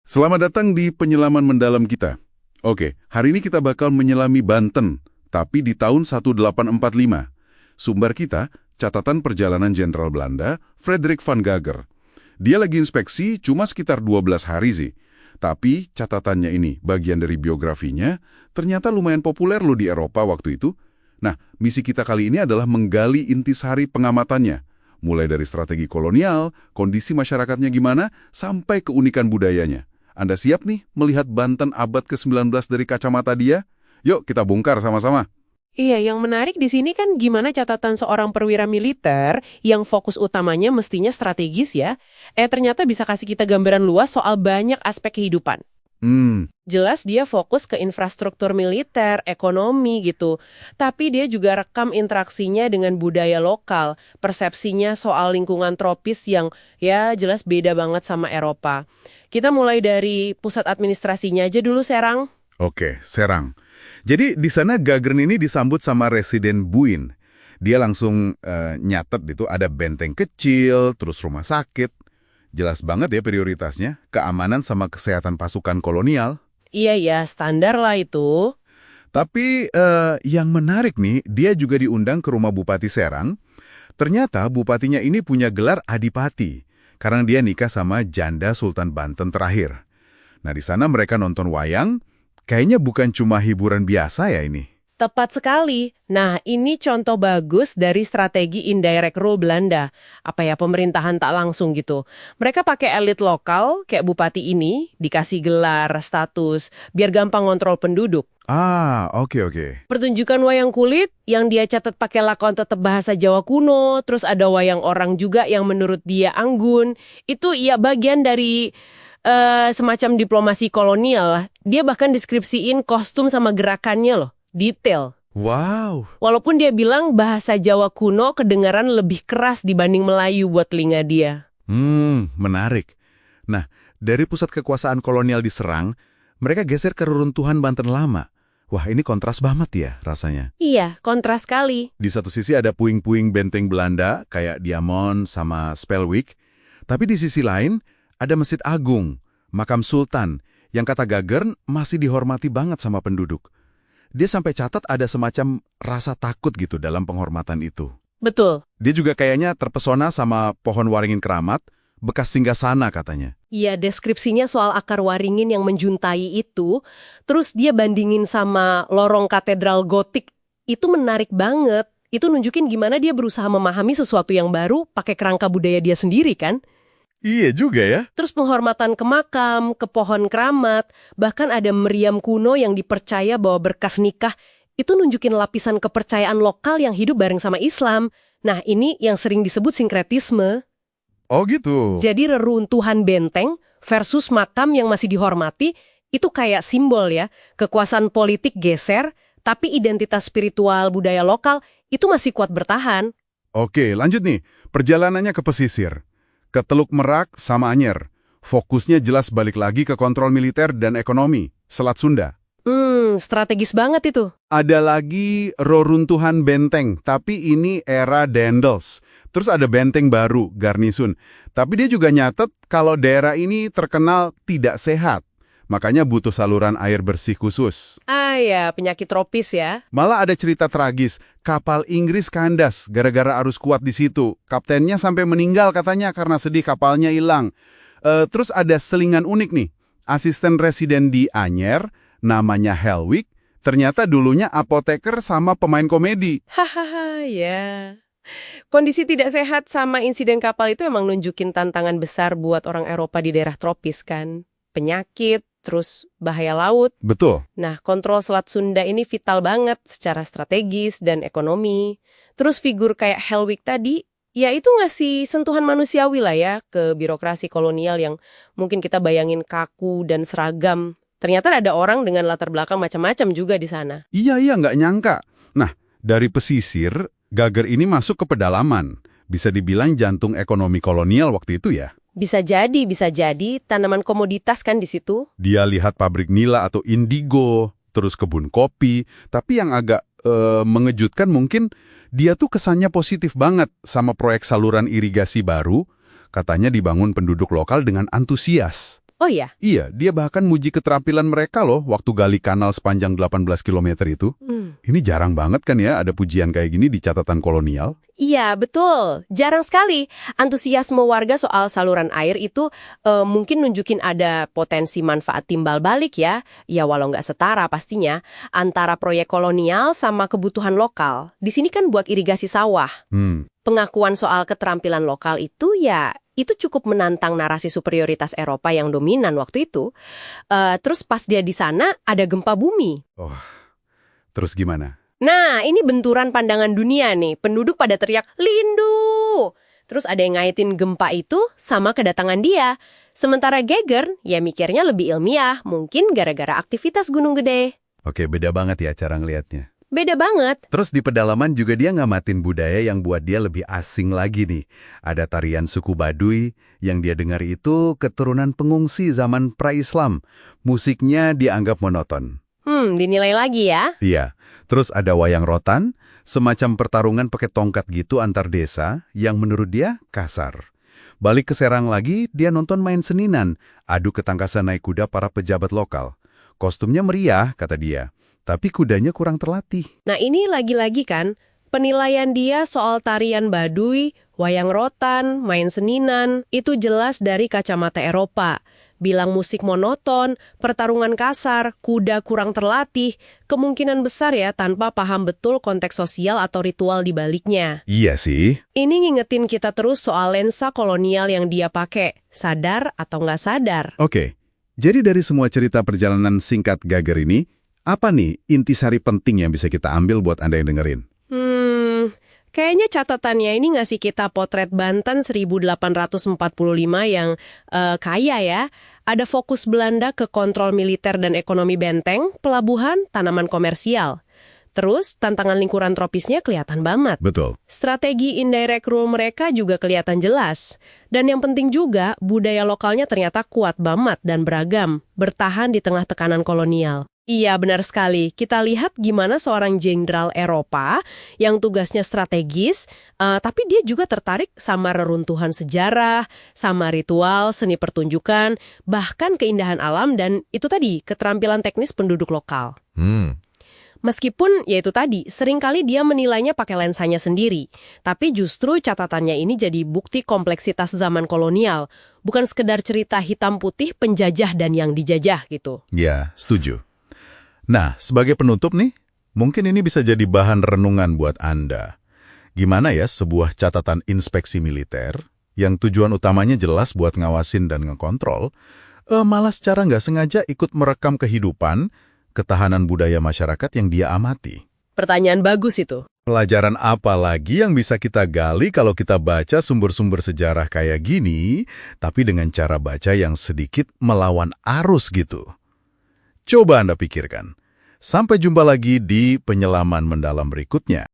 Selamat datang di penyelaman mendalam kita. Oke, hari ini kita bakal menyelami Banten, tapi di tahun 1845. Sumber kita, catatan perjalanan Jenderal Belanda, Frederik van Gagger. Dia lagi inspeksi cuma sekitar 12 hari sih. Tapi catatannya ini, bagian dari biografinya, ternyata lumayan populer loh di Eropa waktu itu. Nah, misi kita kali ini adalah menggali intisari pengamatannya. Mulai dari strategi kolonial, kondisi masyarakatnya gimana, sampai keunikan budayanya. Anda siap nih melihat Banten abad ke-19 dari kacamata dia? Yuk kita bongkar sama-sama. Iya, yang menarik di sini kan gimana catatan seorang perwira militer yang fokus utamanya mestinya strategis ya. Ternyata bisa kasih kita gambaran luas soal banyak aspek kehidupan. Jelas dia fokus ke infrastruktur militer, ekonomi gitu. Tapi dia juga rekam interaksinya dengan budaya lokal, persepsinya soal lingkungan tropis yang ya jelas beda banget sama Eropa. Kita mulai dari pusat administrasinya aja dulu, Serang. Oke, Serang. Jadi di sana Gagern ini disambut sama Residen Buin. Dia langsung nyatet itu ada benteng kecil, terus rumah sakit. Jelas banget ya prioritasnya, keamanan sama kesehatan pasukan kolonial. Iya ya, standar lah itu. Tapi yang menarik nih, dia juga diundang ke rumah Bupati Serang. Ternyata bupatinya ini punya gelar Adipati, karena dia nikah sama janda Sultan Banten terakhir. Nah di sana mereka nonton wayang, kayaknya bukan cuma hiburan biasa ya ini. Tepat sekali. Nah, ini contoh bagus dari strategi indirect rule Belanda. Pemerintahan tak langsung gitu. Mereka pakai elit lokal, kayak bupati ini, dikasih gelar, status, biar gampang ngontrol penduduk. Oke. Pertunjukan wayang kulit yang dia catat pakai lakon tetap bahasa Jawa kuno, terus ada wayang orang juga yang menurut dia anggun. Itu ya bagian dari semacam diplomasi kolonial. Dia bahkan deskripsiin kostum sama gerakannya loh. Detail. Wow. Walaupun dia bilang bahasa Jawa kuno kedengaran lebih keras dibanding Melayu buat telinga dia. Menarik. Nah, dari pusat kekuasaan kolonial diserang, mereka geser ke reruntuhan Banten lama. Wah, ini kontras banget ya rasanya. Iya, kontras sekali. Di satu sisi ada puing-puing benteng Belanda, kayak Diamond sama Spelwick. Tapi di sisi lain, ada Masjid Agung, makam Sultan, yang kata Gagern masih dihormati banget sama penduduk. Dia sampai catat ada semacam rasa takut gitu dalam penghormatan itu. Betul. Dia juga kayaknya terpesona sama pohon waringin keramat, bekas singgasana katanya. Iya, deskripsinya soal akar waringin yang menjuntai itu, terus dia bandingin sama lorong katedral gotik, itu menarik banget. Itu nunjukin gimana dia berusaha memahami sesuatu yang baru pakai kerangka budaya dia sendiri kan? Iya juga ya. Terus penghormatan ke makam, ke pohon keramat, bahkan ada meriam kuno yang dipercaya bahwa berkas nikah, itu nunjukin lapisan kepercayaan lokal yang hidup bareng sama Islam. Nah, ini yang sering disebut sinkretisme. Oh gitu. Jadi reruntuhan benteng versus makam yang masih dihormati, itu kayak simbol ya. Kekuasaan politik geser, tapi identitas spiritual budaya lokal itu masih kuat bertahan. Oke, lanjut nih. Perjalanannya ke pesisir. Ke Teluk Merak sama Anyer. Fokusnya jelas balik lagi ke kontrol militer dan ekonomi, Selat Sunda. Strategis banget itu. Ada lagi reruntuhan benteng, tapi ini era Daendels. Terus ada benteng baru, Garnisun. Tapi dia juga nyatet kalau daerah ini terkenal tidak sehat. Makanya butuh saluran air bersih khusus. Ya, penyakit tropis ya. Malah ada cerita tragis, kapal Inggris kandas gara-gara arus kuat di situ. Kaptennya sampai meninggal katanya karena sedih kapalnya hilang. Terus ada selingan unik nih. Asisten residen di Anyer, namanya Helwig, ternyata dulunya apoteker sama pemain komedi. Hahaha, ya. Kondisi tidak sehat sama insiden kapal itu emang nunjukin tantangan besar buat orang Eropa di daerah tropis kan. Penyakit, terus bahaya laut. Betul. Nah, kontrol Selat Sunda ini vital banget secara strategis dan ekonomi. Terus figur kayak Helwig tadi, ya itu ngasih sentuhan manusiawi lah ya ke birokrasi kolonial yang mungkin kita bayangin kaku dan seragam. Ternyata ada orang dengan latar belakang macam-macam juga di sana. Iya, nggak nyangka. Nah, dari pesisir, Gagger ini masuk ke pedalaman. Bisa dibilang jantung ekonomi kolonial waktu itu ya. Bisa jadi tanaman komoditas kan di situ. Dia lihat pabrik nila atau indigo, terus kebun kopi. Tapi yang agak mengejutkan mungkin dia tuh kesannya positif banget sama proyek saluran irigasi baru. Katanya dibangun penduduk lokal dengan antusias. Oh ya? Iya, dia bahkan muji keterampilan mereka loh waktu gali kanal sepanjang 18 km itu. Ini jarang banget kan ya ada pujian kayak gini di catatan kolonial. Iya, betul. Jarang sekali. Antusiasme warga soal saluran air itu mungkin nunjukin ada potensi manfaat timbal balik ya. Ya walau nggak setara pastinya, antara proyek kolonial sama kebutuhan lokal. Di sini kan buat irigasi sawah. Pengakuan soal keterampilan lokal itu ya, itu cukup menantang narasi superioritas Eropa yang dominan waktu itu. Terus pas dia di sana, ada gempa bumi. Oh, terus gimana? Nah, ini benturan pandangan dunia nih. Penduduk pada teriak, "Lindu!" Terus ada yang ngaitin gempa itu sama kedatangan dia. Sementara Geiger, ya mikirnya lebih ilmiah, mungkin gara-gara aktivitas Gunung Gede. Oke, beda banget ya cara ngelihatnya. Beda banget. Terus di pedalaman juga dia ngamatin budaya yang buat dia lebih asing lagi nih. Ada tarian suku Baduy yang dia dengar itu keturunan pengungsi zaman pra-Islam. Musiknya dianggap monoton. Dinilai lagi ya. Iya, terus ada wayang rotan, semacam pertarungan pakai tongkat gitu antar desa yang menurut dia kasar. Balik ke Serang lagi, dia nonton main seninan, adu ketangkasan naik kuda para pejabat lokal. Kostumnya meriah, kata dia, tapi kudanya kurang terlatih. Nah ini lagi-lagi kan, penilaian dia soal tarian Baduy, wayang rotan, main seninan, itu jelas dari kacamata Eropa. Bilang musik monoton, pertarungan kasar, kuda kurang terlatih, kemungkinan besar ya tanpa paham betul konteks sosial atau ritual di baliknya. Iya sih. Ini ngingetin kita terus soal lensa kolonial yang dia pakai, sadar atau nggak sadar. Oke, jadi dari semua cerita perjalanan singkat Geiger ini, apa nih intisari penting yang bisa kita ambil buat Anda yang dengerin? Kayaknya catatannya ini ngasih kita potret Banten 1845 yang kaya ya. Ada fokus Belanda ke kontrol militer dan ekonomi benteng, pelabuhan, tanaman komersial. Terus tantangan lingkuran tropisnya kelihatan banget. Betul. Strategi indirect rule mereka juga kelihatan jelas. Dan yang penting juga, budaya lokalnya ternyata kuat banget dan beragam, bertahan di tengah tekanan kolonial. Iya, benar sekali. Kita lihat gimana seorang jenderal Eropa yang tugasnya strategis, tapi dia juga tertarik sama reruntuhan sejarah, sama ritual, seni pertunjukan, bahkan keindahan alam dan itu tadi, keterampilan teknis penduduk lokal. Meskipun, ya itu tadi, seringkali dia menilainya pakai lensanya sendiri. Tapi justru catatannya ini jadi bukti kompleksitas zaman kolonial. Bukan sekedar cerita hitam putih penjajah dan yang dijajah gitu. Ya, setuju. Nah, sebagai penutup nih, mungkin ini bisa jadi bahan renungan buat Anda. Gimana ya sebuah catatan inspeksi militer yang tujuan utamanya jelas buat ngawasin dan ngekontrol, malah secara nggak sengaja ikut merekam kehidupan, ketahanan budaya masyarakat yang dia amati. Pertanyaan bagus itu. Pelajaran apa lagi yang bisa kita gali kalau kita baca sumber-sumber sejarah kayak gini, tapi dengan cara baca yang sedikit melawan arus gitu? Coba Anda pikirkan. Sampai jumpa lagi di penyelaman mendalam berikutnya.